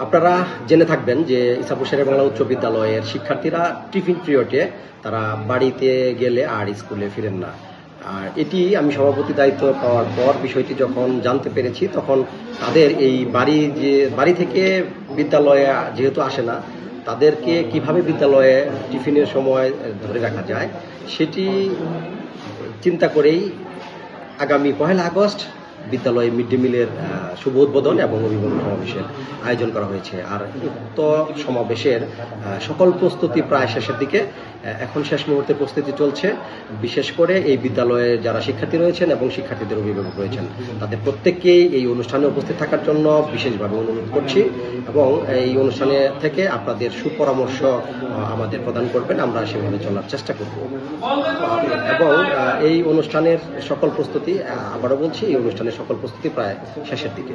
আপনারা জেনে থাকবেন যে ইসাপুর শেরে বাংলা উচ্চ বিদ্যালয়ের শিক্ষার্থীরা টিফিন পিরিয়ডে তারা বাড়িতে গেলে আর স্কুলে ফিরেন না। আর এটি আমি সভাপতি দায়িত্ব পাওয়ার পর বিষয়টি যখন জানতে পেরেছি, তখন তাদের এই বাড়ি থেকে বিদ্যালয়ে যেহেতু আসে না, তাদেরকে কিভাবে বিদ্যালয়ে টিফিনের সময় ধরে রাখা যায় সেটি চিন্তা করেই আগামী 1 আগস্ট বিদ্যালয়ে মিড ডে মিলের শুভ উদ্বোধন এবং অভিভাবক সমাবেশের আয়োজন করা হয়েছে। আর উক্ত সমাবেশের সকল প্রস্তুতি প্রায় শেষের দিকে, এখন শেষ মুহূর্তে প্রস্তুতি চলছে। বিশেষ করে এই বিদ্যালয়ে যারা শিক্ষার্থী রয়েছেন এবং শিক্ষার্থীদের অভিভাবক রয়েছেন, তাদের প্রত্যেককেই এই অনুষ্ঠানে উপস্থিত থাকার জন্য বিশেষভাবে অনুরোধ করছি এবং এই অনুষ্ঠানে থেকে আপনাদের সুপরামর্শ আমাদের প্রদান করবেন, আমরা সেভাবে চলার চেষ্টা করব। এবং এই অনুষ্ঠানের সকল প্রস্তুতি, আবারও বলছি, এই অনুষ্ঠানের সকল প্রস্তুতি প্রায় শেষের দিকে।